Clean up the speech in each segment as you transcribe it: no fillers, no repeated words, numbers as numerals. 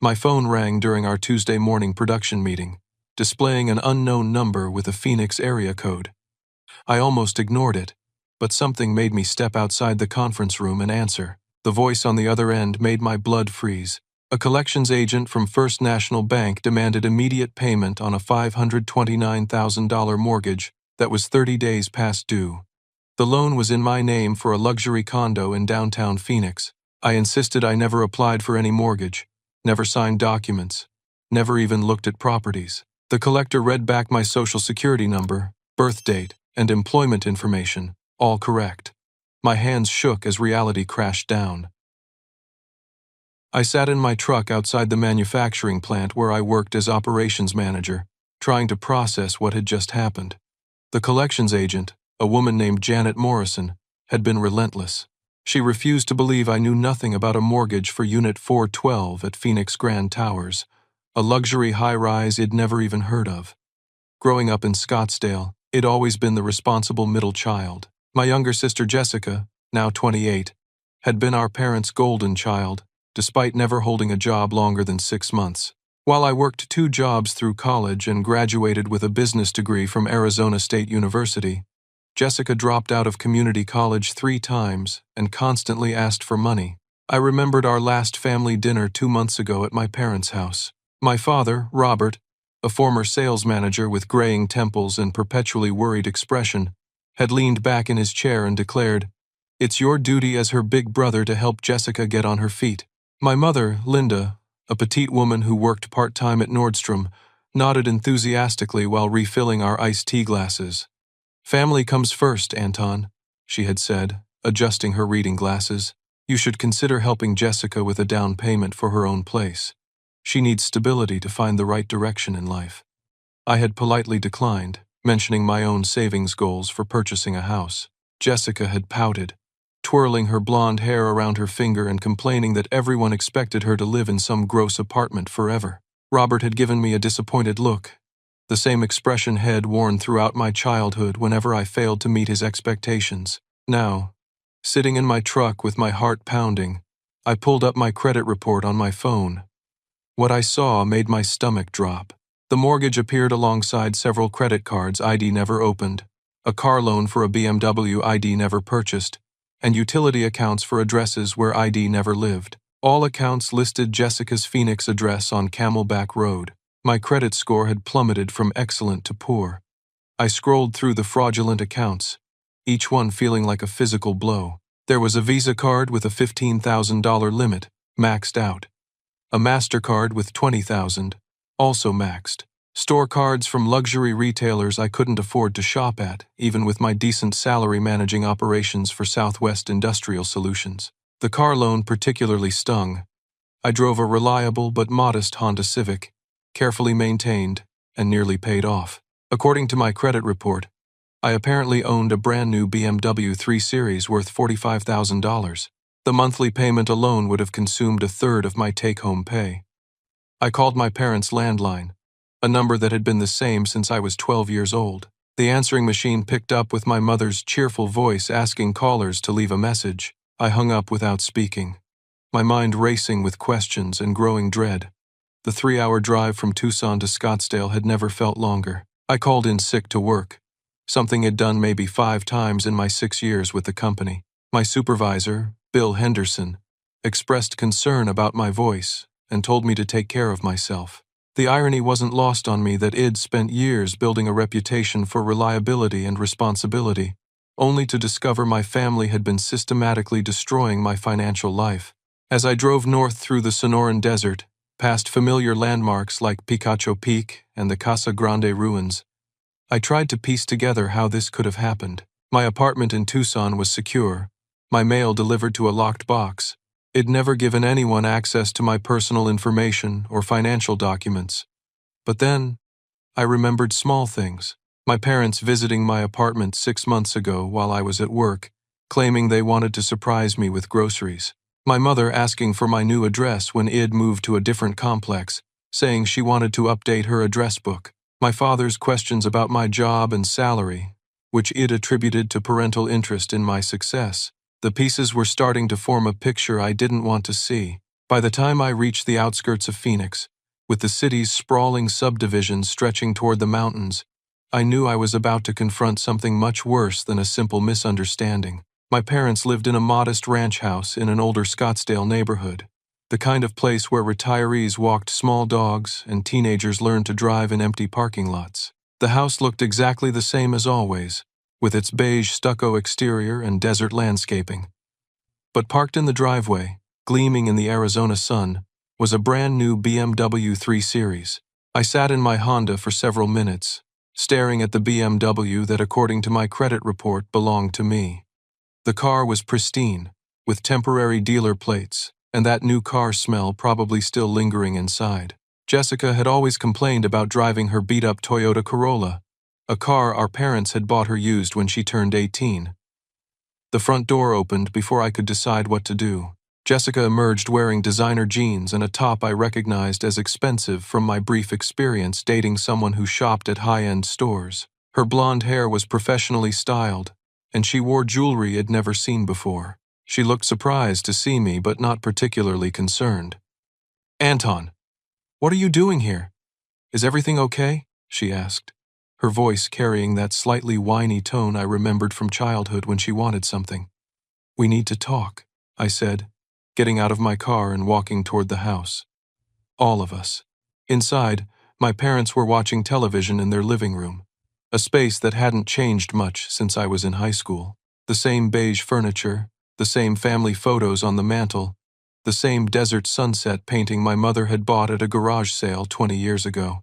My phone rang during our Tuesday morning production meeting, displaying an unknown number with a Phoenix area code. I almost ignored it, but something made me step outside the conference room and answer. The voice on the other end made my blood freeze. A collections agent from First National Bank demanded immediate payment on a $529,000 mortgage that was 30 days past due. The loan was in my name for a luxury condo in downtown Phoenix. I insisted I never applied for any mortgage, never signed documents, never even looked at properties. The collector read back my social security number, birth date, and employment information, all correct. My hands shook as reality crashed down. I sat in my truck outside the manufacturing plant where I worked as operations manager, trying to process what had just happened. The collections agent, a woman named Janet Morrison, had been relentless. She refused to believe I knew nothing about a mortgage for Unit 412 at Phoenix Grand Towers, a luxury high-rise I'd never even heard of. Growing up in Scottsdale, I'd always been the responsible middle child. My younger sister Jessica, now 28, had been our parents' golden child, despite never holding a job longer than 6 months. While I worked 2 jobs through college and graduated with a business degree from Arizona State University, Jessica dropped out of community college 3 times and constantly asked for money. I remembered our last family dinner 2 months ago at my parents' house. My father, Robert, a former sales manager with graying temples and perpetually worried expression, had leaned back in his chair and declared, "It's your duty as her big brother to help Jessica get on her feet." My mother, Linda, a petite woman who worked part-time at Nordstrom, nodded enthusiastically while refilling our iced tea glasses. "Family comes first, Anton," she had said, adjusting her reading glasses. "You should consider helping Jessica with a down payment for her own place. She needs stability to find the right direction in life." I had politely declined, mentioning my own savings goals for purchasing a house. Jessica had pouted, twirling her blonde hair around her finger and complaining that everyone expected her to live in some gross apartment forever. Robert had given me a disappointed look, the same expression had worn throughout my childhood whenever I failed to meet his expectations. Now, sitting in my truck with my heart pounding, I pulled up my credit report on my phone. What I saw made my stomach drop. The mortgage appeared alongside several credit cards ID never opened, a car loan for a BMW ID never purchased, and utility accounts for addresses where ID never lived. All accounts listed Jessica's Phoenix address on Camelback Road. My credit score had plummeted from excellent to poor. I scrolled through the fraudulent accounts, each one feeling like a physical blow. There was a Visa card with a $15,000 limit, maxed out. A MasterCard with $20,000, also maxed. Store cards from luxury retailers I couldn't afford to shop at, even with my decent salary managing operations for Southwest Industrial Solutions. The car loan particularly stung. I drove a reliable but modest Honda Civic, carefully maintained, and nearly paid off. According to my credit report, I apparently owned a brand new BMW 3 Series worth $45,000. The monthly payment alone would have consumed a third of my take-home pay. I called my parents' landline, a number that had been the same since I was 12 years old. The answering machine picked up with my mother's cheerful voice asking callers to leave a message. I hung up without speaking, my mind racing with questions and growing dread. The 3-hour drive from Tucson to Scottsdale had never felt longer. I called in sick to work, something I'd done maybe 5 times in my 6 years with the company. My supervisor, Bill Henderson, expressed concern about my voice and told me to take care of myself. The irony wasn't lost on me that I'd spent years building a reputation for reliability and responsibility, only to discover my family had been systematically destroying my financial life. As I drove north through the Sonoran Desert, past familiar landmarks like Picacho Peak and the Casa Grande ruins, I tried to piece together how this could have happened. My apartment in Tucson was secure, my mail delivered to a locked box. I'd never given anyone access to my personal information or financial documents. But then, I remembered small things. My parents visiting my apartment 6 months ago while I was at work, claiming they wanted to surprise me with groceries. My mother asking for my new address when I'd moved to a different complex, saying she wanted to update her address book. My father's questions about my job and salary, which I'd attributed to parental interest in my success. The pieces were starting to form a picture I didn't want to see. By the time I reached the outskirts of Phoenix, with the city's sprawling subdivisions stretching toward the mountains, I knew I was about to confront something much worse than a simple misunderstanding. My parents lived in a modest ranch house in an older Scottsdale neighborhood, the kind of place where retirees walked small dogs and teenagers learned to drive in empty parking lots. The house looked exactly the same as always, with its beige stucco exterior and desert landscaping. But parked in the driveway, gleaming in the Arizona sun, was a brand new BMW 3 Series. I sat in my Honda for several minutes, staring at the BMW that, according to my credit report, belonged to me. The car was pristine, with temporary dealer plates, and that new car smell probably still lingering inside. Jessica had always complained about driving her beat-up Toyota Corolla, a car our parents had bought her used when she turned 18. The front door opened before I could decide what to do. Jessica emerged wearing designer jeans and a top I recognized as expensive from my brief experience dating someone who shopped at high-end stores. Her blonde hair was professionally styled, and she wore jewelry I'd never seen before. She looked surprised to see me, but not particularly concerned. "Anton, what are you doing here? Is everything okay?" she asked, her voice carrying that slightly whiny tone I remembered from childhood when she wanted something. "We need to talk," I said, getting out of my car and walking toward the house. All of us. Inside, my parents were watching television in their living room, a space that hadn't changed much since I was in high school. The same beige furniture, the same family photos on the mantel, the same desert sunset painting my mother had bought at a garage sale 20 years ago.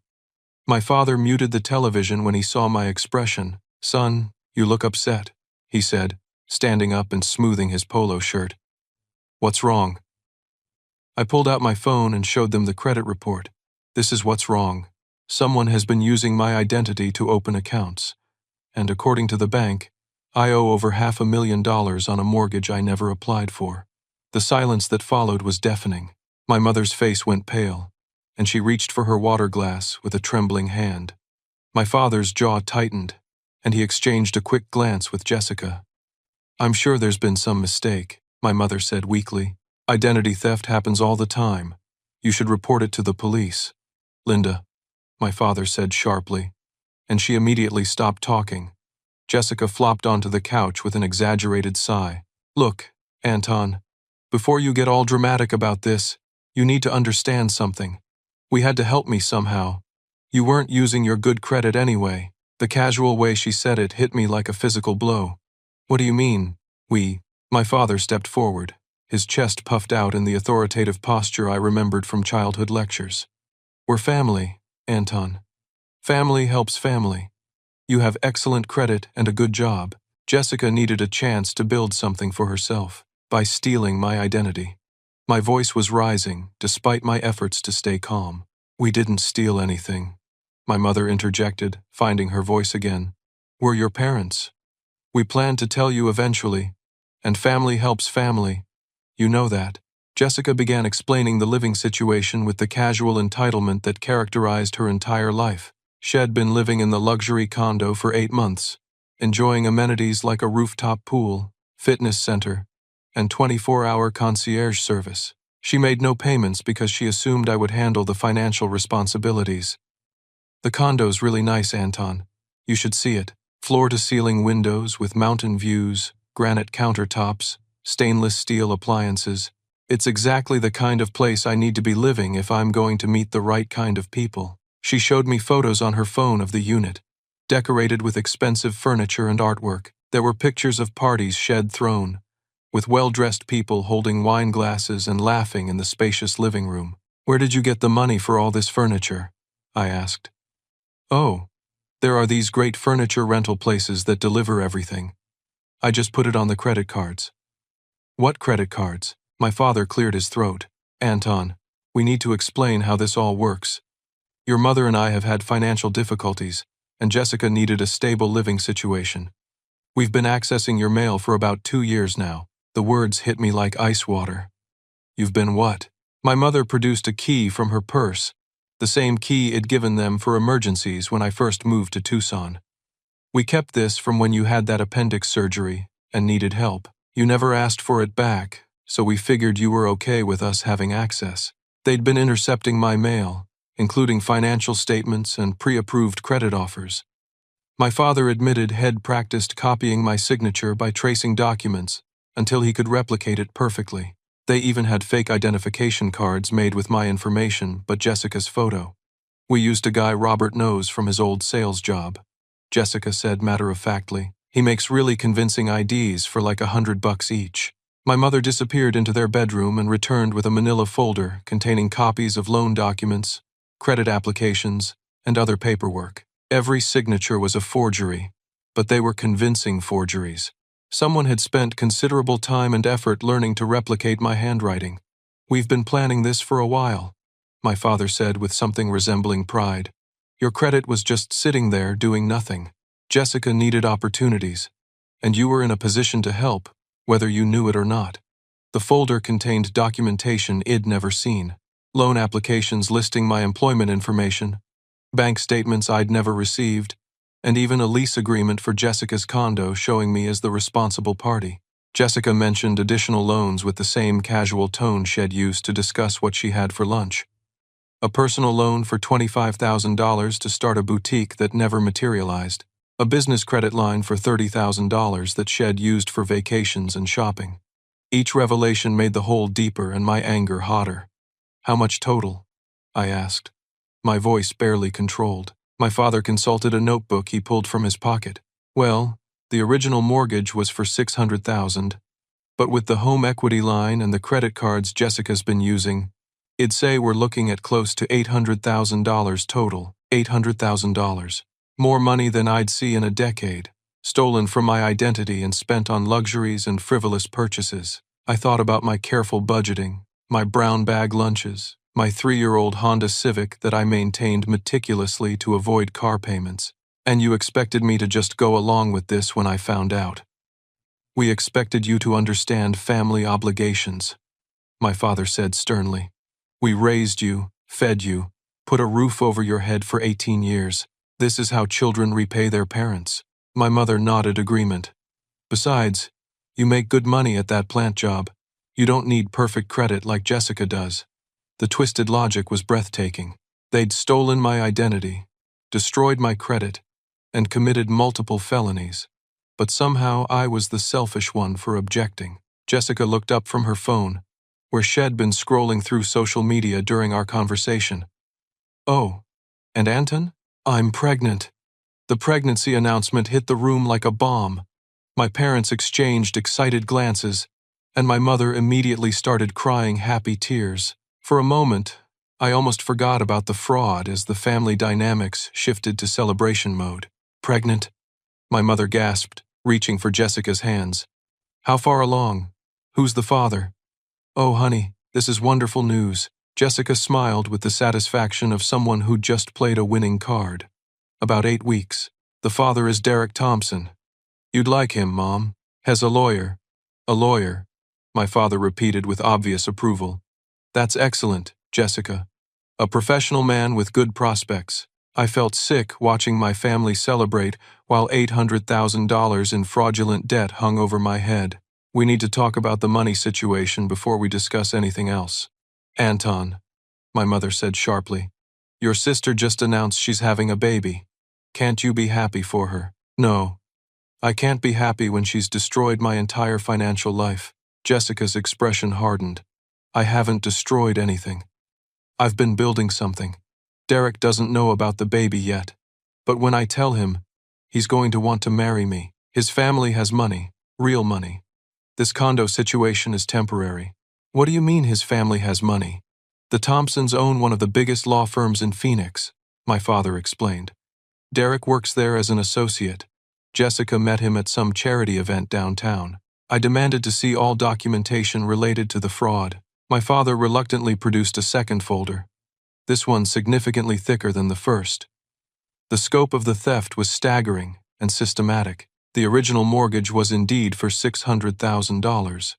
My father muted the television when he saw my expression. "Son, you look upset," he said, standing up and smoothing his polo shirt. "What's wrong?" I pulled out my phone and showed them the credit report. "This is what's wrong. Someone has been using my identity to open accounts, and according to the bank, I owe over $500,000 on a mortgage I never applied for." The silence that followed was deafening. My mother's face went pale, and she reached for her water glass with a trembling hand. My father's jaw tightened, and he exchanged a quick glance with Jessica. "I'm sure there's been some mistake," my mother said weakly. "Identity theft happens all the time. You should report it to the police." "Linda," my father said sharply, and she immediately stopped talking. Jessica flopped onto the couch with an exaggerated sigh. "Look, Anton, before you get all dramatic about this, you need to understand something. We had to help me somehow. You weren't using your good credit anyway." The casual way she said it hit me like a physical blow. "What do you mean, we?" My father stepped forward, his chest puffed out in the authoritative posture I remembered from childhood lectures. "We're family, Anton. Family helps family. You have excellent credit and a good job. Jessica needed a chance to build something for herself by stealing my identity." My voice was rising, despite my efforts to stay calm. "We didn't steal anything," my mother interjected, finding her voice again. "We're your parents. We planned to tell you eventually, and family helps family. You know that." Jessica began explaining the living situation with the casual entitlement that characterized her entire life. She'd been living in the luxury condo for 8 months, enjoying amenities like a rooftop pool, fitness center, and 24-hour concierge service. She made no payments because she assumed I would handle the financial responsibilities. "The condo's really nice, Anton. You should see it. Floor-to-ceiling windows with mountain views, granite countertops, stainless steel appliances. It's exactly the kind of place I need to be living if I'm going to meet the right kind of people." She showed me photos on her phone of the unit, decorated with expensive furniture and artwork. There were pictures of parties she'd thrown, with well-dressed people holding wine glasses and laughing in the spacious living room. "Where did you get the money for all this furniture?" I asked. "Oh, there are these great furniture rental places that deliver everything. I just put it on the credit cards." "What credit cards?" My father cleared his throat. "Anton, we need to explain how this all works. Your mother and I have had financial difficulties, and Jessica needed a stable living situation. We've been accessing your mail for about 2 years now." The words hit me like ice water. "You've been what?" My mother produced a key from her purse, the same key I'd given them for emergencies when I first moved to Tucson. "We kept this from when you had that appendix surgery and needed help. You never asked for it back, so we figured you were okay with us having access. They'd been intercepting my mail, including financial statements and pre-approved credit offers. My father admitted Head practiced copying my signature by tracing documents until he could replicate it perfectly. They even had fake identification cards made with my information but Jessica's photo. We used a guy Robert knows from his old sales job, Jessica said matter-of-factly. He makes really convincing IDs for like $100 each. My mother disappeared into their bedroom and returned with a manila folder containing copies of loan documents, credit applications, and other paperwork. Every signature was a forgery, but they were convincing forgeries. Someone had spent considerable time and effort learning to replicate my handwriting. We've been planning this for a while, my father said with something resembling pride. Your credit was just sitting there doing nothing. Jessica needed opportunities, and you were in a position to help, whether you knew it or not. The folder contained documentation I'd never seen, loan applications listing my employment information, bank statements I'd never received, and even a lease agreement for Jessica's condo showing me as the responsible party. Jessica mentioned additional loans with the same casual tone she'd used to discuss what she had for lunch. A personal loan for $25,000 to start a boutique that never materialized. A business credit line for $30,000 that she'd used for vacations and shopping. Each revelation made the hole deeper and my anger hotter. How much total? I asked, my voice barely controlled. My father consulted a notebook he pulled from his pocket. Well, the original mortgage was for $600,000, but with the home equity line and the credit cards Jessica's been using, I'd say we're looking at close to $800,000 total. $800,000. More money than I'd see in a decade, stolen from my identity and spent on luxuries and frivolous purchases. I thought about my careful budgeting, my brown bag lunches, my 3-year-old Honda Civic that I maintained meticulously to avoid car payments. And you expected me to just go along with this when I found out. We expected you to understand family obligations, my father said sternly. We raised you, fed you, put a roof over your head for 18 years. This is how children repay their parents. My mother nodded agreement. Besides, you make good money at that plant job. You don't need perfect credit like Jessica does. The twisted logic was breathtaking. They'd stolen my identity, destroyed my credit, and committed multiple felonies. But somehow I was the selfish one for objecting. Jessica looked up from her phone, where she'd been scrolling through social media during our conversation. Oh, and Anton? I'm pregnant. The pregnancy announcement hit the room like a bomb. My parents exchanged excited glances, and my mother immediately started crying happy tears. For a moment, I almost forgot about the fraud as the family dynamics shifted to celebration mode. Pregnant? My mother gasped, reaching for Jessica's hands. How far along? Who's the father? Oh, honey, this is wonderful news. Jessica smiled with the satisfaction of someone who'd just played a winning card. About 8 weeks. The father is Derek Thompson. You'd like him, Mom. Has a lawyer. A lawyer, my father repeated with obvious approval. That's excellent, Jessica. A professional man with good prospects. I felt sick watching my family celebrate while $800,000 in fraudulent debt hung over my head. We need to talk about the money situation before we discuss anything else. Anton, my mother said sharply, your sister just announced she's having a baby. Can't you be happy for her? No. I can't be happy when she's destroyed my entire financial life. Jessica's expression hardened. I haven't destroyed anything. I've been building something. Derek doesn't know about the baby yet, but when I tell him, he's going to want to marry me. His family has money, real money. This condo situation is temporary. What do you mean his family has money? The Thompsons own one of the biggest law firms in Phoenix, my father explained. Derek works there as an associate. Jessica met him at some charity event downtown. I demanded to see all documentation related to the fraud. My father reluctantly produced a second folder, this one significantly thicker than the first. The scope of the theft was staggering and systematic. The original mortgage was indeed for $600,000,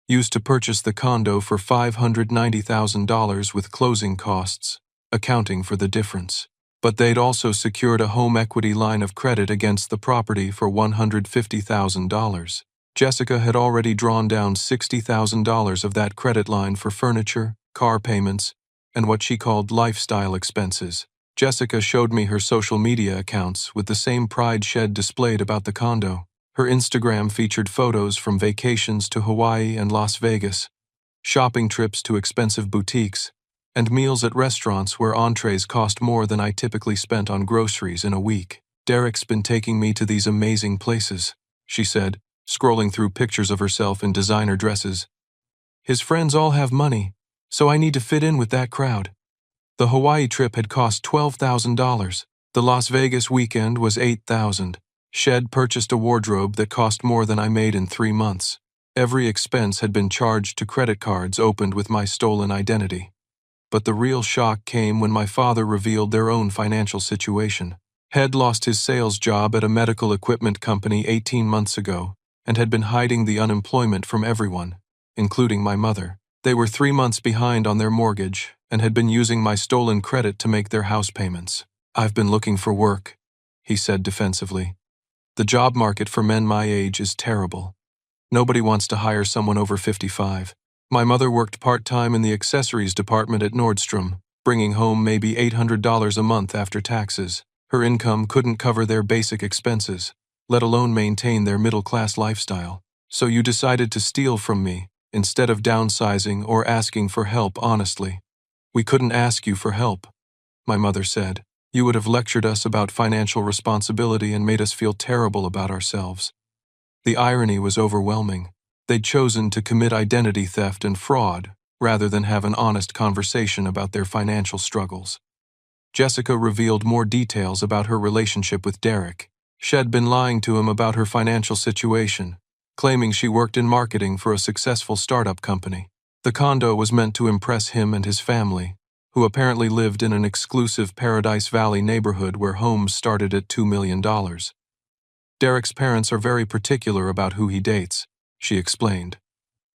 used to purchase the condo for $590,000 with closing costs, accounting for the difference. But they'd also secured a home equity line of credit against the property for $150,000. Jessica had already drawn down $60,000 of that credit line for furniture, car payments, and what she called lifestyle expenses. Jessica showed me her social media accounts with the same pride shed displayed about the condo. Her Instagram featured photos from vacations to Hawaii and Las Vegas, shopping trips to expensive boutiques, and meals at restaurants where entrees cost more than I typically spent on groceries in a week. "Derek's been taking me to these amazing places," she said, scrolling through pictures of herself in designer dresses. "His friends all have money, so I need to fit in with that crowd." The Hawaii trip had cost $12,000. The Las Vegas weekend was $8,000. Shed purchased a wardrobe that cost more than I made in 3 months. Every expense had been charged to credit cards opened with my stolen identity. But the real shock came when my father revealed their own financial situation. Head lost his sales job at a medical equipment company 18 months ago and had been hiding the unemployment from everyone, including my mother. They were 3 months behind on their mortgage and had been using my stolen credit to make their house payments. "I've been looking for work," he said defensively. "The job market for men my age is terrible. Nobody wants to hire someone over 55. My mother worked part-time in the accessories department at Nordstrom, bringing home maybe $800 a month after taxes. Her income couldn't cover their basic expenses, let alone maintain their middle-class lifestyle. So you decided to steal from me, instead of downsizing or asking for help honestly." "We couldn't ask you for help," my mother said. "You would have lectured us about financial responsibility and made us feel terrible about ourselves." The irony was overwhelming. They'd chosen to commit identity theft and fraud rather than have an honest conversation about their financial struggles. Jessica revealed more details about her relationship with Derek. She'd been lying to him about her financial situation, claiming she worked in marketing for a successful startup company. The condo was meant to impress him and his family, who apparently lived in an exclusive Paradise Valley neighborhood where homes started at $2 million. "Derek's parents are very particular about who he dates," she explained.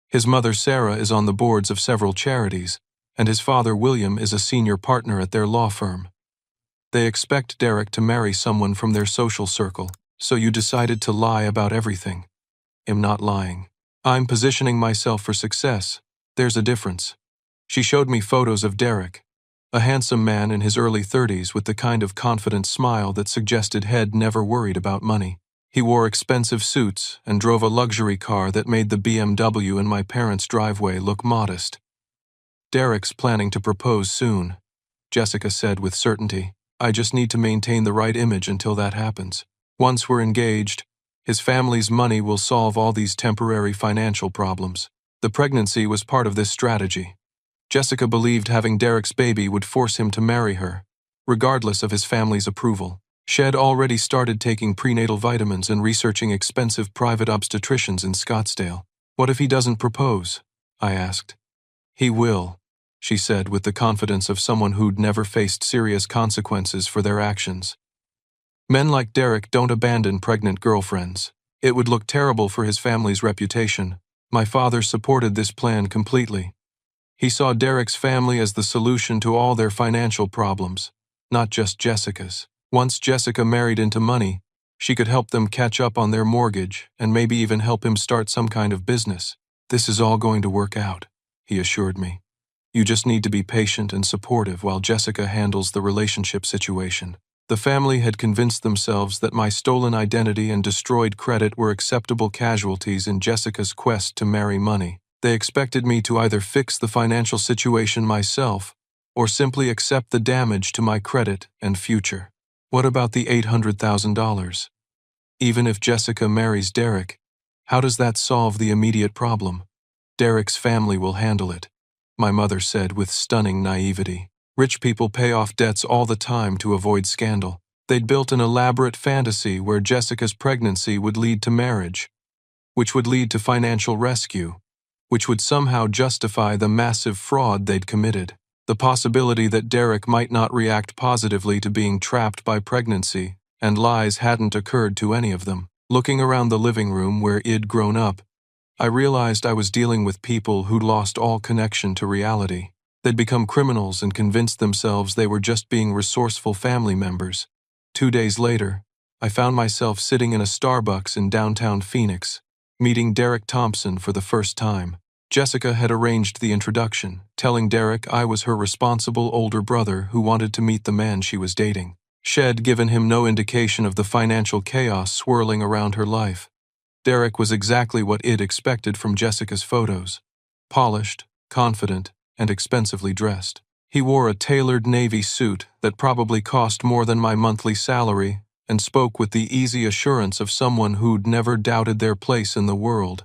"His mother Sarah is on the boards of several charities, and his father William is a senior partner at their law firm. They expect Derek to marry someone from their social circle, so you decided to lie about everything." "I'm not lying. I'm positioning myself for success. There's a difference." She showed me photos of Derek, a handsome man in his early 30s with the kind of confident smile that suggested Head never worried about money. He wore expensive suits and drove a luxury car that made the BMW in my parents' driveway look modest. "Derek's planning to propose soon," Jessica said with certainty. "I just need to maintain the right image until that happens. Once we're engaged, his family's money will solve all these temporary financial problems." The pregnancy was part of this strategy. Jessica believed having Derek's baby would force him to marry her, regardless of his family's approval. She'd already started taking prenatal vitamins and researching expensive private obstetricians in Scottsdale. "What if he doesn't propose?" I asked. "He will," she said with the confidence of someone who'd never faced serious consequences for their actions. "Men like Derek don't abandon pregnant girlfriends. It would look terrible for his family's reputation." My father supported this plan completely. He saw Derek's family as the solution to all their financial problems, not just Jessica's. Once Jessica married into money, she could help them catch up on their mortgage and maybe even help him start some kind of business. "This is all going to work out," he assured me. "You just need to be patient and supportive while Jessica handles the relationship situation." The family had convinced themselves that my stolen identity and destroyed credit were acceptable casualties in Jessica's quest to marry money. They expected me to either fix the financial situation myself or simply accept the damage to my credit and future. What about the $800,000? Even if Jessica marries Derek, how does that solve the immediate problem? "Derek's family will handle it," my mother said with stunning naivety. "Rich people pay off debts all the time to avoid scandal. They'd built an elaborate fantasy where Jessica's pregnancy would lead to marriage, which would lead to financial rescue, which would somehow justify the massive fraud they'd committed. The possibility that Derek might not react positively to being trapped by pregnancy and lies hadn't occurred to any of them. Looking around the living room where I'd grown up, I realized I was dealing with people who'd lost all connection to reality. They'd become criminals and convinced themselves they were just being resourceful family members. 2 days later, I found myself sitting in a Starbucks in downtown Phoenix, meeting Derek Thompson for the first time. Jessica had arranged the introduction, telling Derek I was her responsible older brother who wanted to meet the man she was dating. She'd given him no indication of the financial chaos swirling around her life. Derek was exactly what I'd expected from Jessica's photos. Polished, confident, and expensively dressed. He wore a tailored navy suit that probably cost more than my monthly salary and spoke with the easy assurance of someone who'd never doubted their place in the world.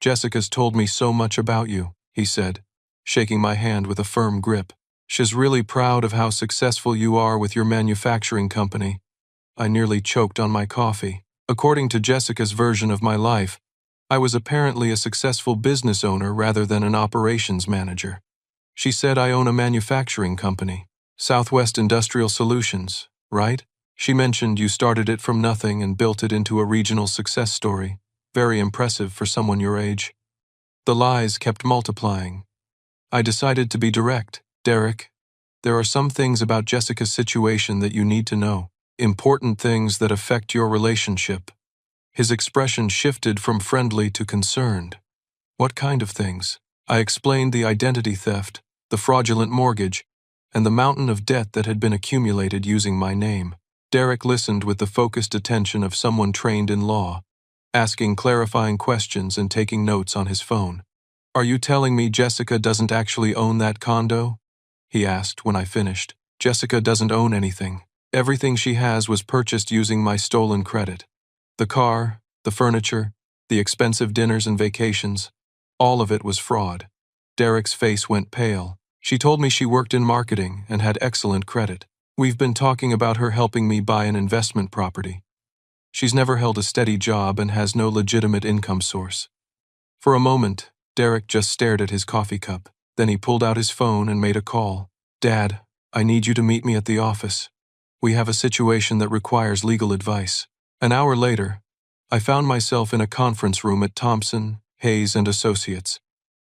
"Jessica's told me so much about you," he said, shaking my hand with a firm grip. "She's really proud of how successful you are with your manufacturing company." I nearly choked on my coffee. According to Jessica's version of my life, I was apparently a successful business owner rather than an operations manager. She said I own a manufacturing company, Southwest Industrial Solutions, right? She mentioned you started it from nothing and built it into a regional success story. Very impressive for someone your age. The lies kept multiplying. I decided to be direct. "Derek, there are some things about Jessica's situation that you need to know. Important things that affect your relationship." His expression shifted from friendly to concerned. "What kind of things?" I explained the identity theft, the fraudulent mortgage, and the mountain of debt that had been accumulated using my name. Derek listened with the focused attention of someone trained in law, asking clarifying questions and taking notes on his phone. "Are you telling me Jessica doesn't actually own that condo?" he asked when I finished. "Jessica doesn't own anything. Everything she has was purchased using my stolen credit. The car, the furniture, the expensive dinners and vacations, all of it was fraud." Derek's face went pale. "She told me she worked in marketing and had excellent credit. We've been talking about her helping me buy an investment property. She's never held a steady job and has no legitimate income source." For a moment, Derek just stared at his coffee cup. Then he pulled out his phone and made a call. "Dad, I need you to meet me at the office. We have a situation that requires legal advice." An hour later, I found myself in a conference room at Thompson, Hayes & Associates,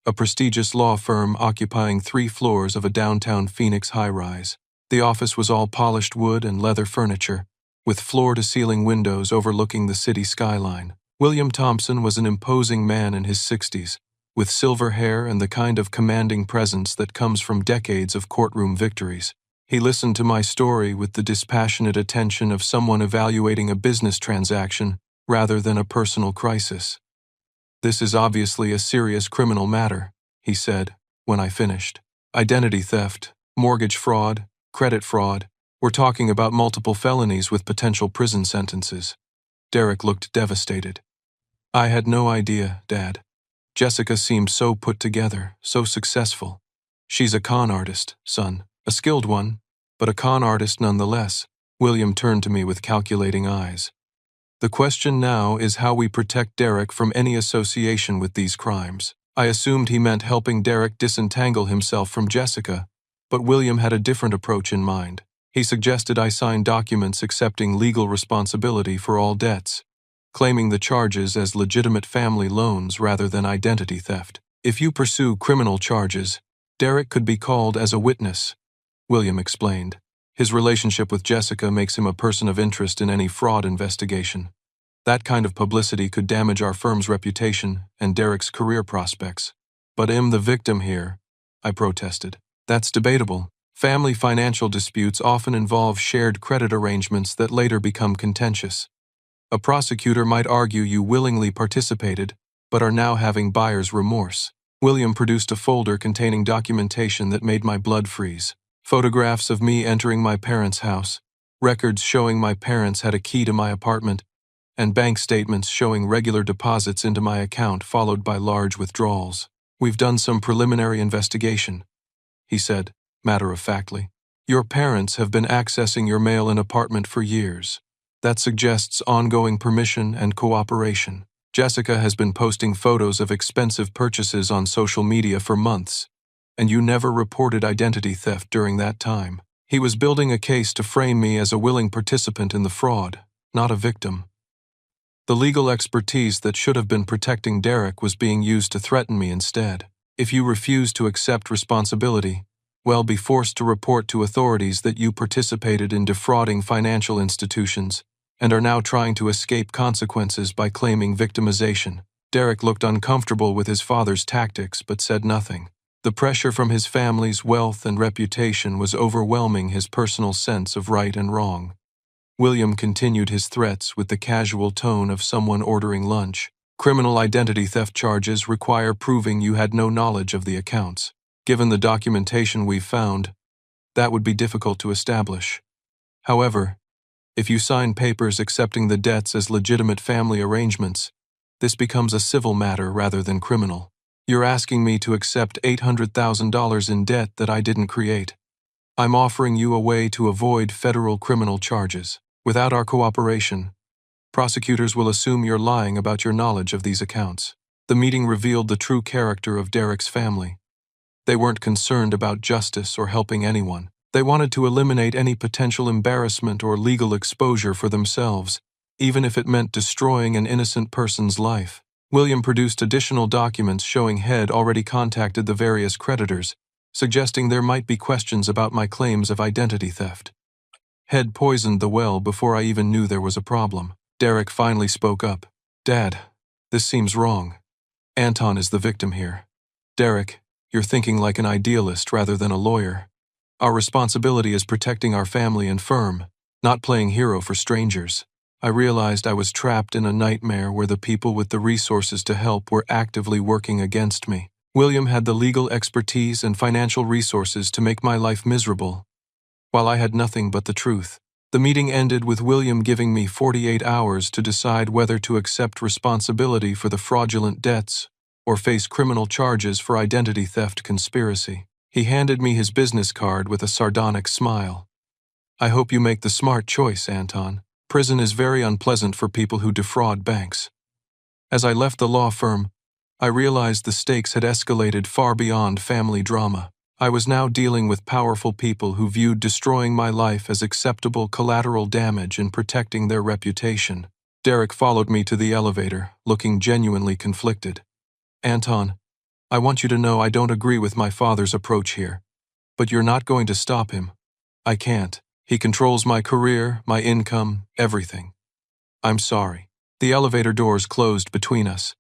a prestigious law firm occupying 3 floors of a downtown Phoenix high-rise. The office was all polished wood and leather furniture, with floor-to-ceiling windows overlooking the city skyline. William Thompson was an imposing man in his 60s, with silver hair and the kind of commanding presence that comes from decades of courtroom victories. He listened to my story with the dispassionate attention of someone evaluating a business transaction rather than a personal crisis. "This is obviously a serious criminal matter," he said when I finished. "Identity theft, mortgage fraud, credit fraud. We're talking about multiple felonies with potential prison sentences." Derek looked devastated. "I had no idea, Dad. Jessica seemed so put together, so successful. She's a con artist, son. A skilled one, but a con artist nonetheless." William turned to me with calculating eyes. "The question now is how we protect Derek from any association with these crimes." I assumed he meant helping Derek disentangle himself from Jessica, but William had a different approach in mind. He suggested I sign documents accepting legal responsibility for all debts, claiming the charges as legitimate family loans rather than identity theft. "If you pursue criminal charges, Derek could be called as a witness," William explained. "His relationship with Jessica makes him a person of interest in any fraud investigation. That kind of publicity could damage our firm's reputation and Derek's career prospects." "But I'm the victim here," I protested. "That's debatable. Family financial disputes often involve shared credit arrangements that later become contentious. A prosecutor might argue you willingly participated, but are now having buyer's remorse." William produced a folder containing documentation that made my blood freeze. Photographs of me entering my parents' house, records showing my parents had a key to my apartment, and bank statements showing regular deposits into my account followed by large withdrawals. "We've done some preliminary investigation," he said, matter-of-factly. "Your parents have been accessing your mail and apartment for years. That suggests ongoing permission and cooperation. Jessica has been posting photos of expensive purchases on social media for months, and you never reported identity theft during that time." He was building a case to frame me as a willing participant in the fraud, not a victim. The legal expertise that should have been protecting Derek was being used to threaten me instead. "If you refuse to accept responsibility, well, be forced to report to authorities that you participated in defrauding financial institutions," and are now trying to escape consequences by claiming victimization. Derek looked uncomfortable with his father's tactics but said nothing. The pressure from his family's wealth and reputation was overwhelming his personal sense of right and wrong. William continued his threats with the casual tone of someone ordering lunch. Criminal identity theft charges require proving you had no knowledge of the accounts. Given the documentation we've found, that would be difficult to establish. However, if you sign papers accepting the debts as legitimate family arrangements, this becomes a civil matter rather than criminal. You're asking me to accept $800,000 in debt that I didn't create. I'm offering you a way to avoid federal criminal charges. Without our cooperation, prosecutors will assume you're lying about your knowledge of these accounts. The meeting revealed the true character of Derek's family. They weren't concerned about justice or helping anyone. They wanted to eliminate any potential embarrassment or legal exposure for themselves, even if it meant destroying an innocent person's life. William produced additional documents showing Head already contacted the various creditors, suggesting there might be questions about my claims of identity theft. Head poisoned the well before I even knew there was a problem. Derek finally spoke up. Dad, this seems wrong. Anton is the victim here. Derek, you're thinking like an idealist rather than a lawyer. Our responsibility is protecting our family and firm, not playing hero for strangers. I realized I was trapped in a nightmare where the people with the resources to help were actively working against me. William had the legal expertise and financial resources to make my life miserable, while I had nothing but the truth. The meeting ended with William giving me 48 hours to decide whether to accept responsibility for the fraudulent debts or face criminal charges for identity theft conspiracy. He handed me his business card with a sardonic smile. I hope you make the smart choice, Anton. Prison is very unpleasant for people who defraud banks. As I left the law firm, I realized the stakes had escalated far beyond family drama. I was now dealing with powerful people who viewed destroying my life as acceptable collateral damage in protecting their reputation. Derek followed me to the elevator, looking genuinely conflicted. Anton, I want you to know I don't agree with my father's approach here, but you're not going to stop him. I can't. He controls my career, my income, everything. I'm sorry. The elevator doors closed between us,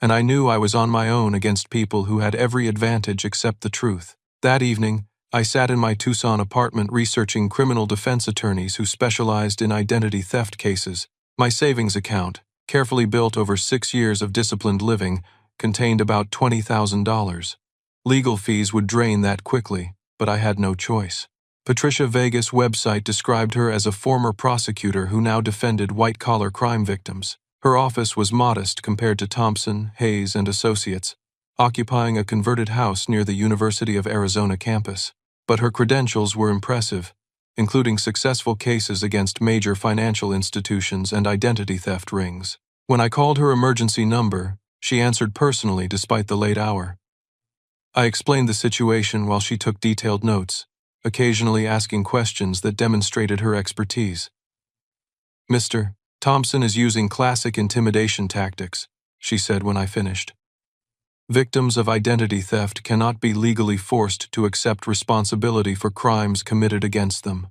and I knew I was on my own against people who had every advantage except the truth. That evening, I sat in my Tucson apartment researching criminal defense attorneys who specialized in identity theft cases. My savings account, carefully built over 6 years of disciplined living, contained about $20,000. Legal fees would drain that quickly, but I had no choice. Patricia Vegas' website described her as a former prosecutor who now defended white-collar crime victims. Her office was modest compared to Thompson, Hayes, and Associates, occupying a converted house near the University of Arizona campus. But her credentials were impressive, including successful cases against major financial institutions and identity theft rings. When I called her emergency number, she answered personally despite the late hour. I explained the situation while she took detailed notes, occasionally asking questions that demonstrated her expertise. Mr. Thompson is using classic intimidation tactics, she said when I finished. Victims of identity theft cannot be legally forced to accept responsibility for crimes committed against them.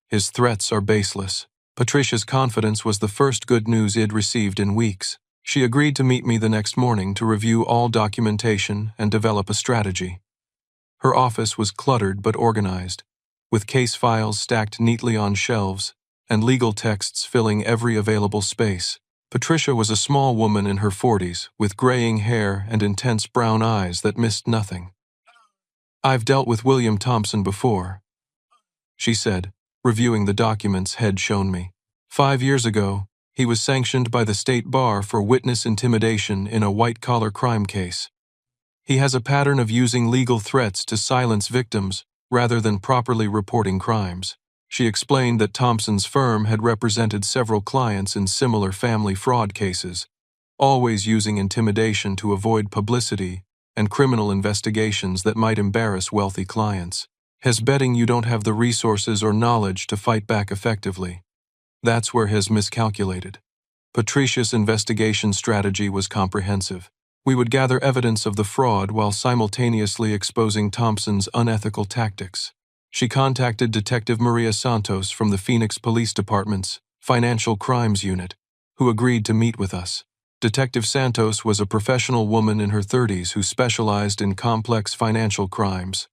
His threats are baseless. Patricia's confidence was the first good news I'd received in weeks. She agreed to meet me the next morning to review all documentation and develop a strategy. Her office was cluttered but organized, with case files stacked neatly on shelves and legal texts filling every available space. Patricia was a small woman in her 40s, with graying hair and intense brown eyes that missed nothing. I've dealt with William Thompson before, she said, reviewing the documents Head shown me. 5 years ago, he was sanctioned by the state bar for witness intimidation in a white-collar crime case. He has a pattern of using legal threats to silence victims rather than properly reporting crimes. She explained that Thompson's firm had represented several clients in similar family fraud cases, always using intimidation to avoid publicity and criminal investigations that might embarrass wealthy clients. He's betting you don't have the resources or knowledge to fight back effectively. That's where he's miscalculated. Patricia's investigation strategy was comprehensive. We would gather evidence of the fraud while simultaneously exposing Thompson's unethical tactics. She contacted Detective Maria Santos from the Phoenix Police Department's Financial Crimes Unit, who agreed to meet with us. Detective Santos was a professional woman in her 30s who specialized in complex financial crimes.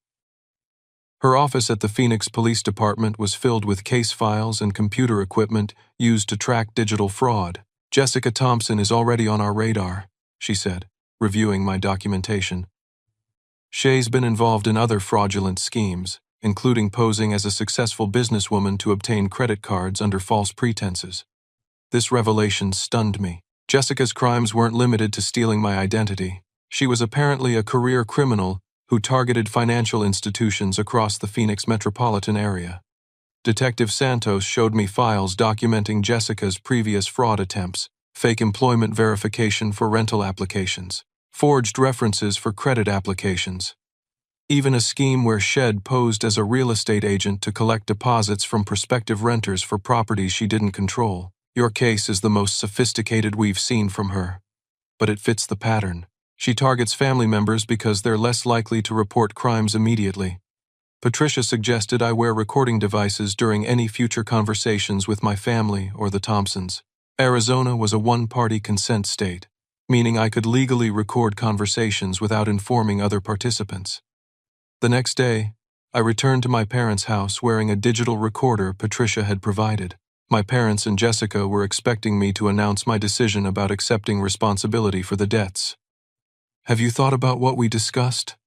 Her office at the Phoenix Police Department was filled with case files and computer equipment used to track digital fraud. "Jessica Thompson is already on our radar," she said, reviewing my documentation. "Shay's been involved in other fraudulent schemes, including posing as a successful businesswoman to obtain credit cards under false pretenses." This revelation stunned me. Jessica's crimes weren't limited to stealing my identity. She was apparently a career criminal who targeted financial institutions across the Phoenix metropolitan area. Detective Santos showed me files documenting Jessica's previous fraud attempts, fake employment verification for rental applications, forged references for credit applications, even a scheme where Shed posed as a real estate agent to collect deposits from prospective renters for properties she didn't control. "Your case is the most sophisticated we've seen from her, but it fits the pattern. She targets family members because they're less likely to report crimes immediately. Patricia suggested I wear recording devices during any future conversations with my family or the Thompsons. Arizona was a one-party consent state, meaning I could legally record conversations without informing other participants. The next day, I returned to my parents' house wearing a digital recorder Patricia had provided. My parents and Jessica were expecting me to announce my decision about accepting responsibility for the debts. "Have you thought about what we discussed?"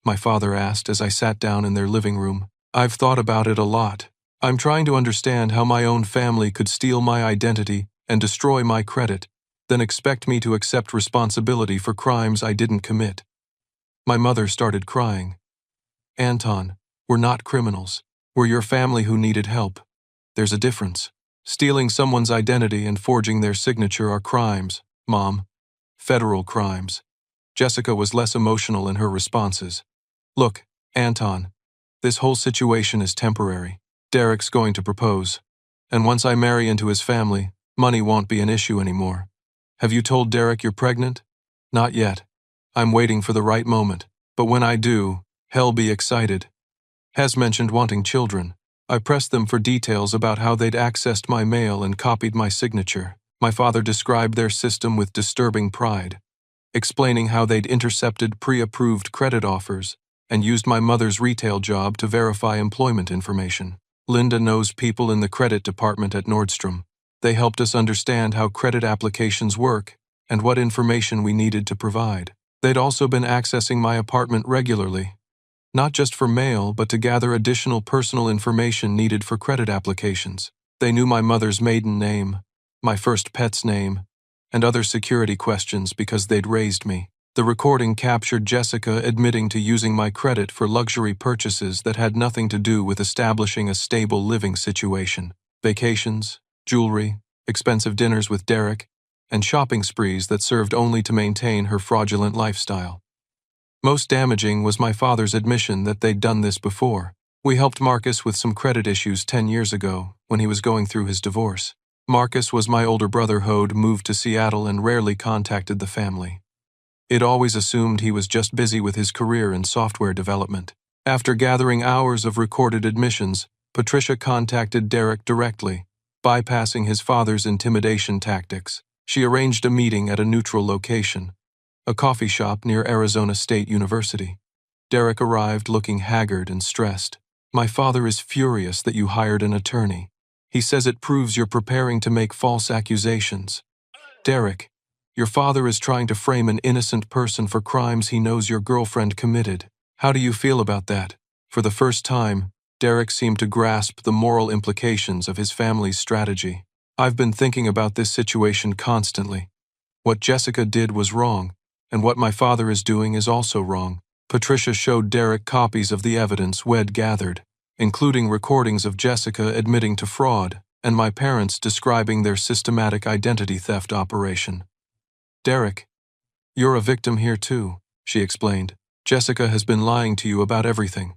my father asked as I sat down in their living room. "I've thought about it a lot. I'm trying to understand how my own family could steal my identity and destroy my credit, then expect me to accept responsibility for crimes I didn't commit." My mother started crying. "Anton, we're not criminals. We're your family who needed help. There's a difference. Stealing someone's identity and forging their signature are crimes, Mom. Federal crimes." Jessica was less emotional in her responses. "Look, Anton, this whole situation is temporary. Derek's going to propose. And once I marry into his family, money won't be an issue anymore. Have you told Derek you're pregnant?" "Not yet. I'm waiting for the right moment. But when I do, he'll be excited." Has mentioned wanting children. I pressed them for details about how they'd accessed my mail and copied my signature. My father described their system with disturbing pride, explaining how they'd intercepted pre-approved credit offers and used my mother's retail job to verify employment information. "Linda knows people in the credit department at Nordstrom. They helped us understand how credit applications work and what information we needed to provide. They'd also been accessing my apartment regularly, not just for mail, but to gather additional personal information needed for credit applications. They knew my mother's maiden name, my first pet's name, and other security questions because they'd raised me. The recording captured Jessica admitting to using my credit for luxury purchases that had nothing to do with establishing a stable living situation. Vacations, jewelry, expensive dinners with Derek, and shopping sprees that served only to maintain her fraudulent lifestyle. Most damaging was my father's admission that they'd done this before. We helped Marcus with some credit issues 10 years ago when he was going through his divorce. Marcus was my older brother who'd moved to Seattle and rarely contacted the family. It always assumed he was just busy with his career in software development. After gathering hours of recorded admissions, Patricia contacted Derek directly, bypassing his father's intimidation tactics. She arranged a meeting at a neutral location, a coffee shop near Arizona State University. Derek arrived looking haggard and stressed. "My father is furious that you hired an attorney. He says it proves you're preparing to make false accusations. Derek, your father is trying to frame an innocent person for crimes he knows your girlfriend committed. How do you feel about that?" For the first time, Derek seemed to grasp the moral implications of his family's strategy. "I've been thinking about this situation constantly. What Jessica did was wrong, and what my father is doing is also wrong." Patricia showed Derek copies of the evidence we'd gathered, including recordings of Jessica admitting to fraud and my parents describing their systematic identity theft operation. "Derek, you're a victim here too," she explained. "Jessica has been lying to you about everything.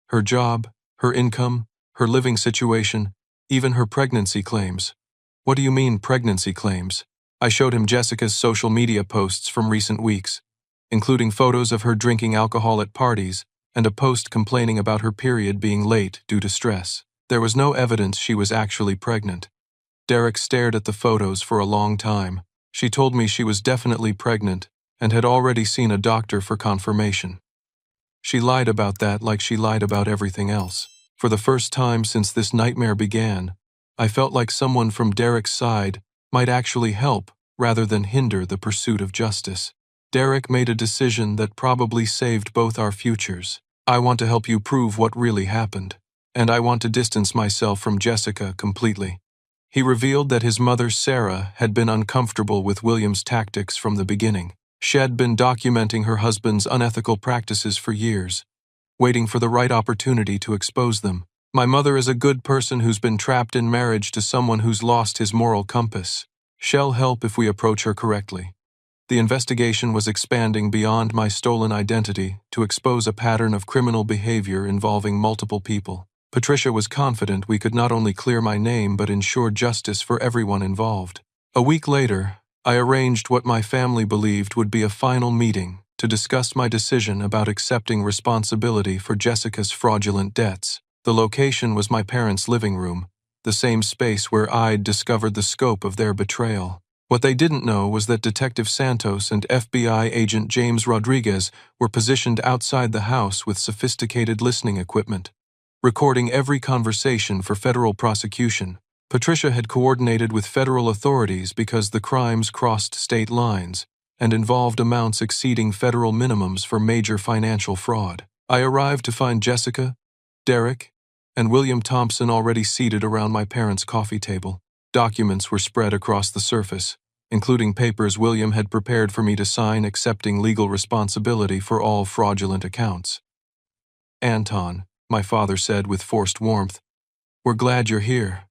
Her job, her income, her living situation, even her pregnancy claims." "What do you mean, pregnancy claims?" I showed him Jessica's social media posts from recent weeks, including photos of her drinking alcohol at parties and a post complaining about her period being late due to stress. There was no evidence she was actually pregnant. Derek stared at the photos for a long time. She told me she was definitely pregnant and had already seen a doctor for confirmation. She lied about that like she lied about everything else. For the first time since this nightmare began, I felt like someone from Derek's side might actually help rather than hinder the pursuit of justice. Derek made a decision that probably saved both our futures. I want to help you prove what really happened, and I want to distance myself from Jessica completely. He revealed that his mother, Sarah, had been uncomfortable with William's tactics from the beginning. She had been documenting her husband's unethical practices for years, waiting for the right opportunity to expose them. My mother is a good person who's been trapped in marriage to someone who's lost his moral compass. She'll help if we approach her correctly. The investigation was expanding beyond my stolen identity to expose a pattern of criminal behavior involving multiple people. Patricia was confident we could not only clear my name but ensure justice for everyone involved. A week later, I arranged what my family believed would be a final meeting to discuss my decision about accepting responsibility for Jessica's fraudulent debts. The location was my parents' living room, the same space where I'd discovered the scope of their betrayal. What they didn't know was that Detective Santos and FBI agent James Rodriguez were positioned outside the house with sophisticated listening equipment, recording every conversation for federal prosecution. Patricia had coordinated with federal authorities because the crimes crossed state lines and involved amounts exceeding federal minimums for major financial fraud. I arrived to find Jessica, Derek, and William Thompson already seated around my parents' coffee table. Documents were spread across the surface, including papers William had prepared for me to sign accepting legal responsibility for all fraudulent accounts. "Anton," my father said with forced warmth, "we're glad you're here.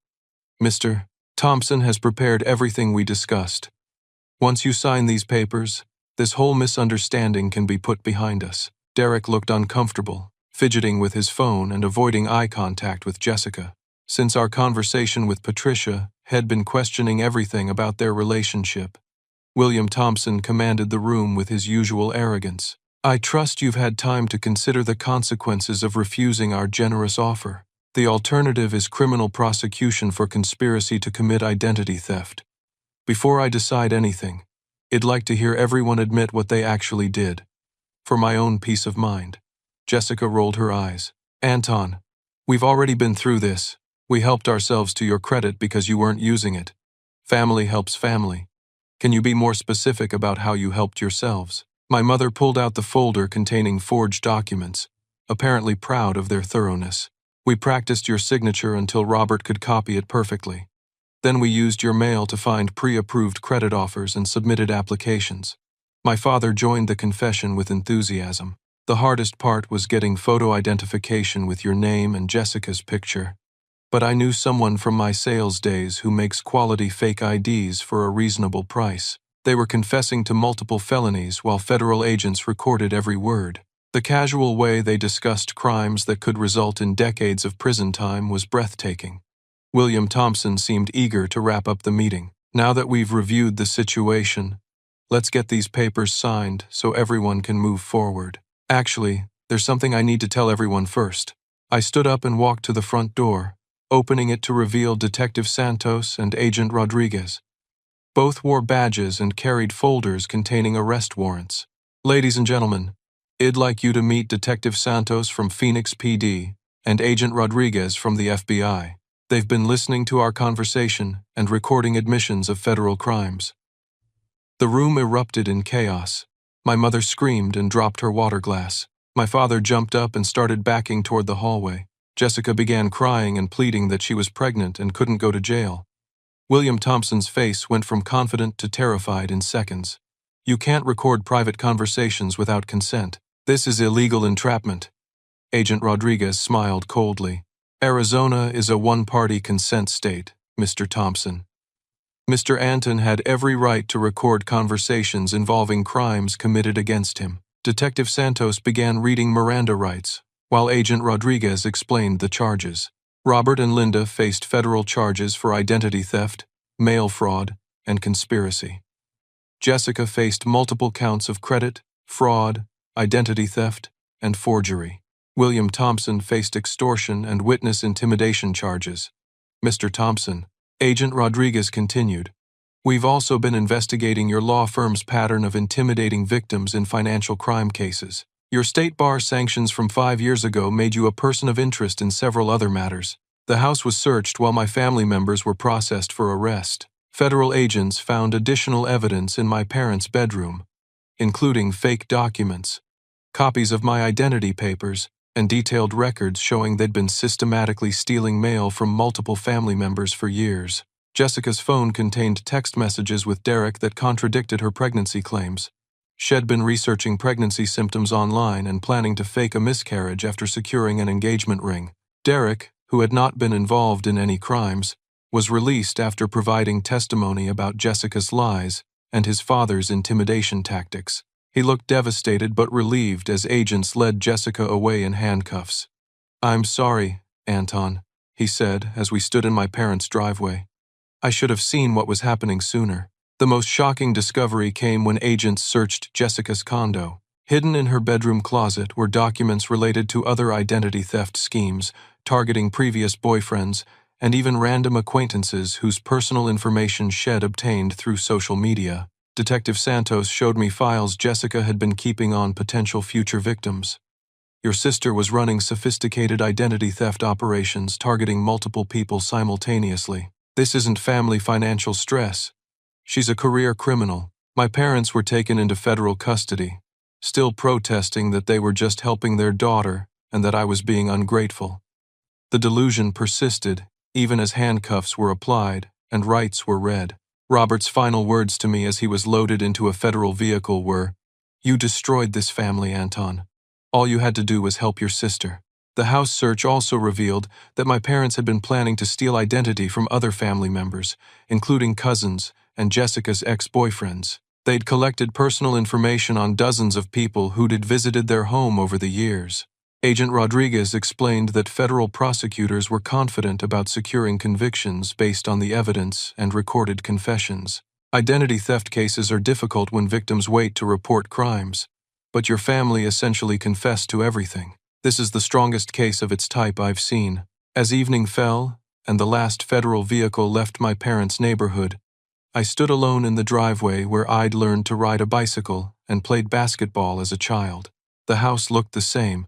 Mr. Thompson has prepared everything we discussed. Once you sign these papers, this whole misunderstanding can be put behind us." Derek looked uncomfortable, fidgeting with his phone and avoiding eye contact with Jessica. Since our conversation with Patricia had been questioning everything about their relationship, William Thompson commanded the room with his usual arrogance. "I trust you've had time to consider the consequences of refusing our generous offer. The alternative is criminal prosecution for conspiracy to commit identity theft. Before I decide anything, I'd like to hear everyone admit what they actually did, for my own peace of mind." Jessica rolled her eyes. "Anton, we've already been through this. We helped ourselves to your credit because you weren't using it. Family helps family. Can you be more specific about how you helped yourselves?" My mother pulled out the folder containing forged documents, apparently proud of their thoroughness. "We practiced your signature until Robert could copy it perfectly. Then we used your mail to find pre-approved credit offers and submitted applications." My father joined the confession with enthusiasm. "The hardest part was getting photo identification with your name and Jessica's picture. But I knew someone from my sales days who makes quality fake IDs for a reasonable price." They were confessing to multiple felonies while federal agents recorded every word. The casual way they discussed crimes that could result in decades of prison time was breathtaking. William Thompson seemed eager to wrap up the meeting. "Now that we've reviewed the situation, let's get these papers signed so everyone can move forward. Actually, there's something I need to tell everyone first." I stood up and walked to the front door, opening it to reveal Detective Santos and Agent Rodriguez. Both wore badges and carried folders containing arrest warrants. "Ladies and gentlemen, I'd like you to meet Detective Santos from Phoenix PD and Agent Rodriguez from the FBI. They've been listening to our conversation and recording admissions of federal crimes." The room erupted in chaos. My mother screamed and dropped her water glass. My father jumped up and started backing toward the hallway. Jessica began crying and pleading that she was pregnant and couldn't go to jail. William Thompson's face went from confident to terrified in seconds. "You can't record private conversations without consent. This is illegal entrapment." Agent Rodriguez smiled coldly. "Arizona is a one-party consent state, Mr. Thompson. Mr. Anton had every right to record conversations involving crimes committed against him." Detective Santos began reading Miranda rights, while Agent Rodriguez explained the charges. Robert and Linda faced federal charges for identity theft, mail fraud, and conspiracy. Jessica faced multiple counts of credit, fraud, identity theft, and forgery. William Thompson faced extortion and witness intimidation charges. Mr. Thompson, Agent Rodriguez continued, "We've also been investigating your law firm's pattern of intimidating victims in financial crime cases. Your state bar sanctions from 5 years ago made you a person of interest in several other matters. The house was searched while my family members were processed for arrest. Federal agents found additional evidence in my parents' bedroom, including fake documents, copies of my identity papers, and detailed records showing they'd been systematically stealing mail from multiple family members for years. Jessica's phone contained text messages with Derek that contradicted her pregnancy claims. She'd been researching pregnancy symptoms online and planning to fake a miscarriage after securing an engagement ring. Derek, who had not been involved in any crimes, was released after providing testimony about Jessica's lies and his father's intimidation tactics. He looked devastated but relieved as agents led Jessica away in handcuffs. "I'm sorry, Anton," he said as we stood in my parents' driveway. "I should have seen what was happening sooner." The most shocking discovery came when agents searched Jessica's condo. Hidden in her bedroom closet were documents related to other identity theft schemes, targeting previous boyfriends, and even random acquaintances whose personal information Shed obtained through social media. Detective Santos showed me files Jessica had been keeping on potential future victims. "Your sister was running sophisticated identity theft operations targeting multiple people simultaneously. This isn't family financial stress. She's a career criminal." My parents were taken into federal custody, still protesting that they were just helping their daughter and that I was being ungrateful. The delusion persisted, even as handcuffs were applied and rights were read. Robert's final words to me as he was loaded into a federal vehicle were, "You destroyed this family, Anton. All you had to do was help your sister." The house search also revealed that my parents had been planning to steal identity from other family members, including cousins and Jessica's ex-boyfriends. They'd collected personal information on dozens of people who'd visited their home over the years. Agent Rodriguez explained that federal prosecutors were confident about securing convictions based on the evidence and recorded confessions. Identity theft cases are difficult when victims wait to report crimes, but your family essentially confessed to everything. This is the strongest case of its type I've seen. As evening fell, and the last federal vehicle left my parents' neighborhood, I stood alone in the driveway where I'd learned to ride a bicycle and played basketball as a child. The house looked the same,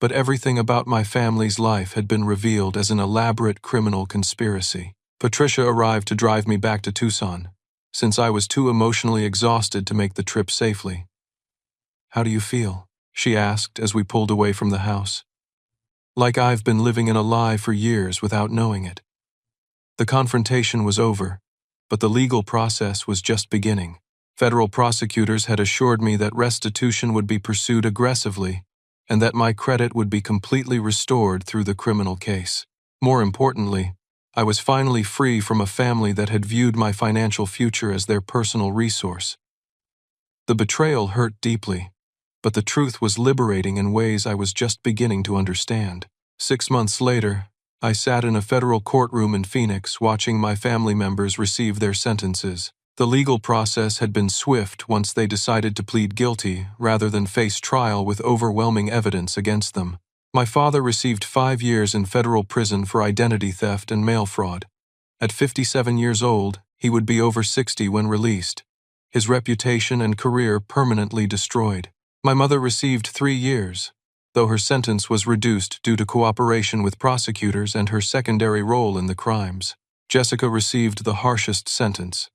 but everything about my family's life had been revealed as an elaborate criminal conspiracy. Patricia arrived to drive me back to Tucson, since I was too emotionally exhausted to make the trip safely. "How do you feel?" she asked as we pulled away from the house. "Like I've been living in a lie for years without knowing it." The confrontation was over, but the legal process was just beginning. Federal prosecutors had assured me that restitution would be pursued aggressively and that my credit would be completely restored through the criminal case. More importantly, I was finally free from a family that had viewed my financial future as their personal resource. The betrayal hurt deeply, but the truth was liberating in ways I was just beginning to understand. 6 months later, I sat in a federal courtroom in Phoenix watching my family members receive their sentences. The legal process had been swift once they decided to plead guilty rather than face trial with overwhelming evidence against them. My father received 5 years in federal prison for identity theft and mail fraud. At 57 years old, he would be over 60 when released, his reputation and career permanently destroyed. My mother received 3 years, though her sentence was reduced due to cooperation with prosecutors and her secondary role in the crimes. Jessica received the harshest sentence: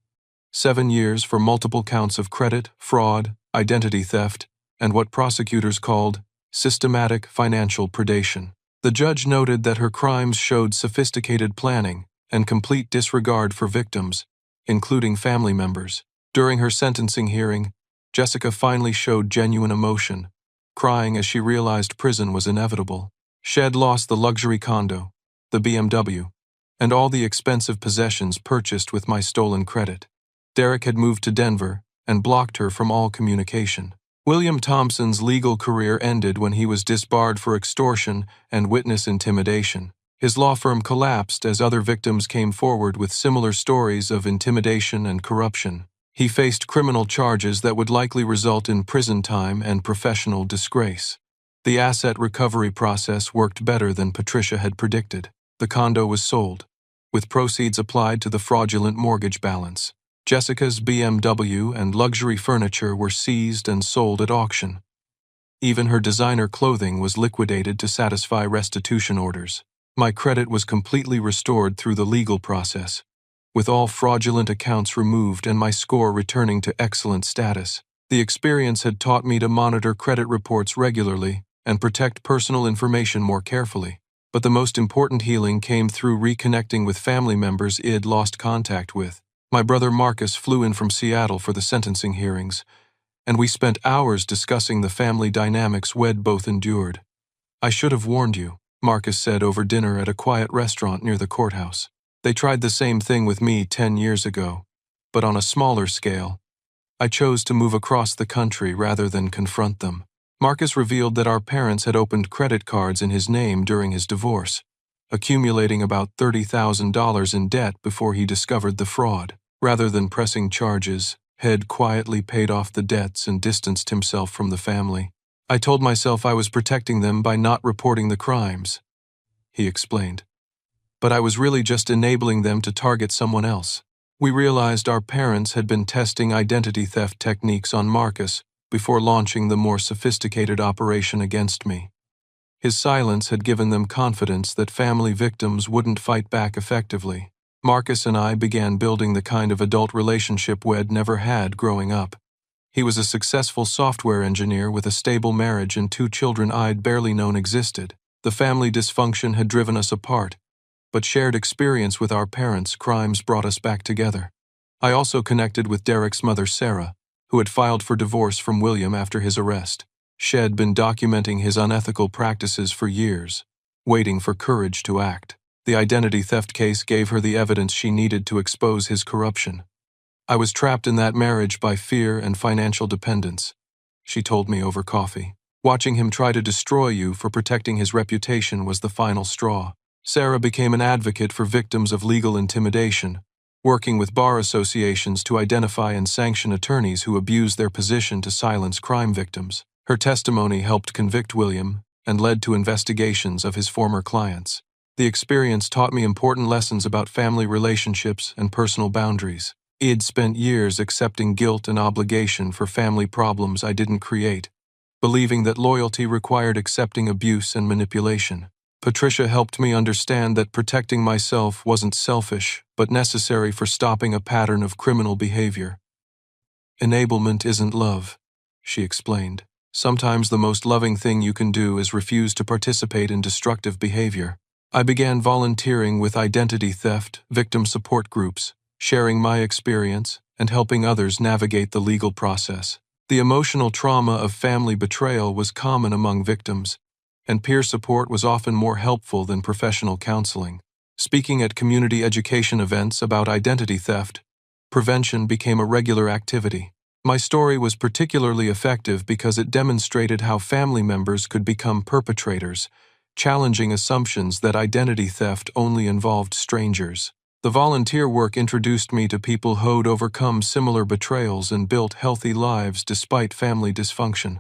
7 years for multiple counts of credit, fraud, identity theft, and what prosecutors called systematic financial predation. The judge noted that her crimes showed sophisticated planning and complete disregard for victims, including family members. During her sentencing hearing, Jessica finally showed genuine emotion, crying as she realized prison was inevitable. She'd lost the luxury condo, the BMW, and all the expensive possessions purchased with my stolen credit. Derek had moved to Denver and blocked her from all communication. William Thompson's legal career ended when he was disbarred for extortion and witness intimidation. His law firm collapsed as other victims came forward with similar stories of intimidation and corruption. He faced criminal charges that would likely result in prison time and professional disgrace. The asset recovery process worked better than Patricia had predicted. The condo was sold, with proceeds applied to the fraudulent mortgage balance. Jessica's BMW and luxury furniture were seized and sold at auction. Even her designer clothing was liquidated to satisfy restitution orders. My credit was completely restored through the legal process, with all fraudulent accounts removed and my score returning to excellent status. The experience had taught me to monitor credit reports regularly and protect personal information more carefully. But the most important healing came through reconnecting with family members I'd lost contact with. My brother Marcus flew in from Seattle for the sentencing hearings, and we spent hours discussing the family dynamics we'd both endured. "I should have warned you," Marcus said over dinner at a quiet restaurant near the courthouse. "They tried the same thing with me 10 years ago, but on a smaller scale. I chose to move across the country rather than confront them." Marcus revealed that our parents had opened credit cards in his name during his divorce, accumulating about $30,000 in debt before he discovered the fraud. Rather than pressing charges, Head quietly paid off the debts and distanced himself from the family. "I told myself I was protecting them by not reporting the crimes," he explained. "But I was really just enabling them to target someone else." We realized our parents had been testing identity theft techniques on Marcus before launching the more sophisticated operation against me. His silence had given them confidence that family victims wouldn't fight back effectively. Marcus and I began building the kind of adult relationship we'd never had growing up. He was a successful software engineer with a stable marriage and 2 children I'd barely known existed. The family dysfunction had driven us apart, but shared experience with our parents' crimes brought us back together. I also connected with Derek's mother, Sarah, who had filed for divorce from William after his arrest. She'd been documenting his unethical practices for years, waiting for courage to act. The identity theft case gave her the evidence she needed to expose his corruption. "I was trapped in that marriage by fear and financial dependence," she told me over coffee. "Watching him try to destroy you for protecting his reputation was the final straw." Sarah became an advocate for victims of legal intimidation, working with bar associations to identify and sanction attorneys who abuse their position to silence crime victims. Her testimony helped convict William and led to investigations of his former clients. The experience taught me important lessons about family relationships and personal boundaries. I'd spent years accepting guilt and obligation for family problems I didn't create, believing that loyalty required accepting abuse and manipulation. Patricia helped me understand that protecting myself wasn't selfish, but necessary for stopping a pattern of criminal behavior. "Enablement isn't love," she explained. "Sometimes the most loving thing you can do is refuse to participate in destructive behavior." I began volunteering with identity theft victim support groups, sharing my experience and helping others navigate the legal process. The emotional trauma of family betrayal was common among victims, and peer support was often more helpful than professional counseling. Speaking at community education events about identity theft, prevention became a regular activity. My story was particularly effective because it demonstrated how family members could become perpetrators, challenging assumptions that identity theft only involved strangers. The volunteer work introduced me to people who'd overcome similar betrayals and built healthy lives despite family dysfunction.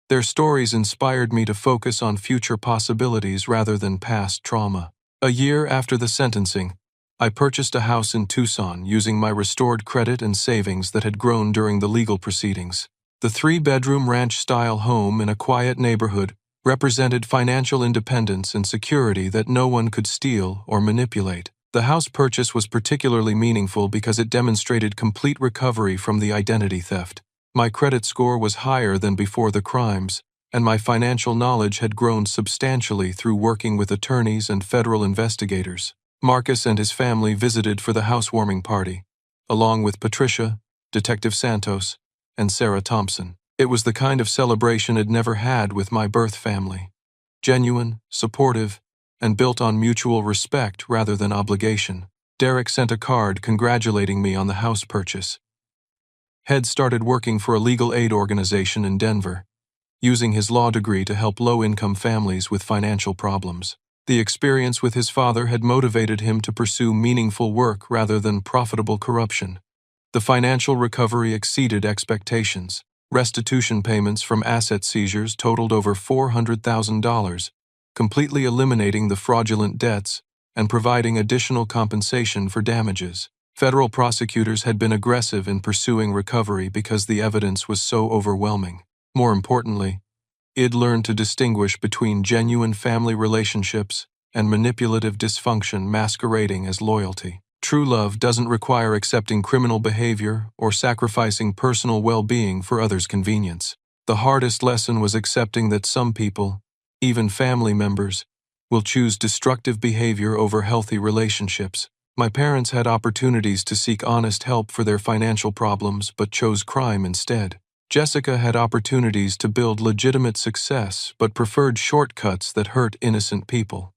Their stories inspired me to focus on future possibilities rather than past trauma. A year after the sentencing, I purchased a house in Tucson using my restored credit and savings that had grown during the legal proceedings. The 3-bedroom ranch-style home in a quiet neighborhood represented financial independence and security that no one could steal or manipulate. The house purchase was particularly meaningful because it demonstrated complete recovery from the identity theft. My credit score was higher than before the crimes, and my financial knowledge had grown substantially through working with attorneys and federal investigators. Marcus and his family visited for the housewarming party, along with Patricia, Detective Santos, and Sarah Thompson. It was the kind of celebration I'd never had with my birth family. Genuine, supportive, and built on mutual respect rather than obligation. Derek sent a card congratulating me on the house purchase. Head started working for a legal aid organization in Denver, using his law degree to help low-income families with financial problems. The experience with his father had motivated him to pursue meaningful work rather than profitable corruption. The financial recovery exceeded expectations. Restitution payments from asset seizures totaled over $400,000, completely eliminating the fraudulent debts and providing additional compensation for damages. Federal prosecutors had been aggressive in pursuing recovery because the evidence was so overwhelming. More importantly, Id learned to distinguish between genuine family relationships and manipulative dysfunction masquerading as loyalty. True love doesn't require accepting criminal behavior or sacrificing personal well-being for others' convenience. The hardest lesson was accepting that some people, even family members, will choose destructive behavior over healthy relationships. My parents had opportunities to seek honest help for their financial problems but chose crime instead. Jessica had opportunities to build legitimate success but preferred shortcuts that hurt innocent people.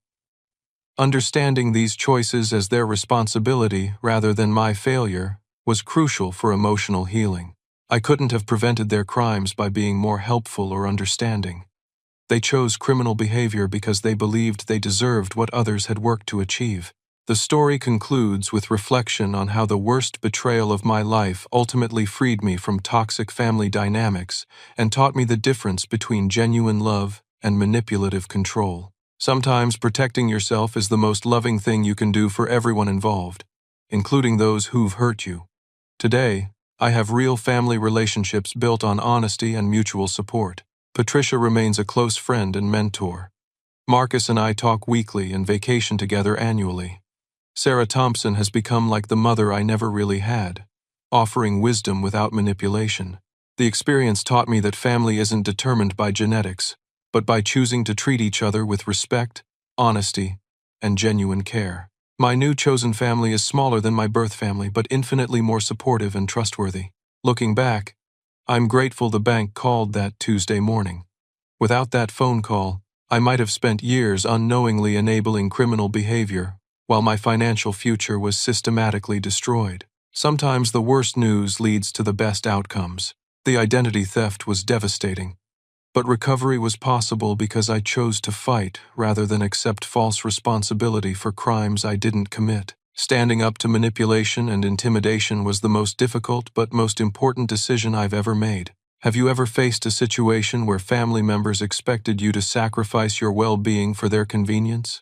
Understanding these choices as their responsibility rather than my failure was crucial for emotional healing. I couldn't have prevented their crimes by being more helpful or understanding. They chose criminal behavior because they believed they deserved what others had worked to achieve. The story concludes with reflection on how the worst betrayal of my life ultimately freed me from toxic family dynamics and taught me the difference between genuine love and manipulative control. Sometimes protecting yourself is the most loving thing you can do for everyone involved, including those who've hurt you. Today, I have real family relationships built on honesty and mutual support. Patricia remains a close friend and mentor. Marcus and I talk weekly and vacation together annually. Sarah Thompson has become like the mother I never really had, offering wisdom without manipulation. The experience taught me that family isn't determined by genetics, but by choosing to treat each other with respect, honesty, and genuine care. My new chosen family is smaller than my birth family, but infinitely more supportive and trustworthy. Looking back, I'm grateful the bank called that Tuesday morning. Without that phone call, I might have spent years unknowingly enabling criminal behavior, while my financial future was systematically destroyed. Sometimes the worst news leads to the best outcomes. The identity theft was devastating, but recovery was possible because I chose to fight rather than accept false responsibility for crimes I didn't commit. Standing up to manipulation and intimidation was the most difficult but most important decision I've ever made. Have you ever faced a situation where family members expected you to sacrifice your well-being for their convenience?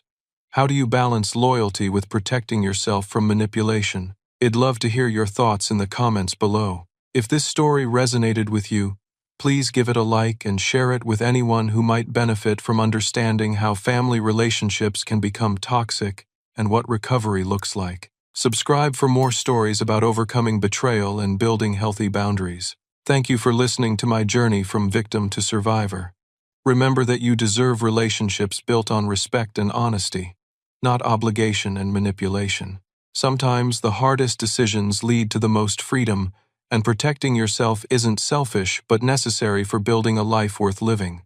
How do you balance loyalty with protecting yourself from manipulation? I'd love to hear your thoughts in the comments below. If this story resonated with you, please give it a like and share it with anyone who might benefit from understanding how family relationships can become toxic and what recovery looks like. Subscribe for more stories about overcoming betrayal and building healthy boundaries. Thank you for listening to my journey from victim to survivor. Remember that you deserve relationships built on respect and honesty, not obligation and manipulation. Sometimes the hardest decisions lead to the most freedom, and protecting yourself isn't selfish but necessary for building a life worth living.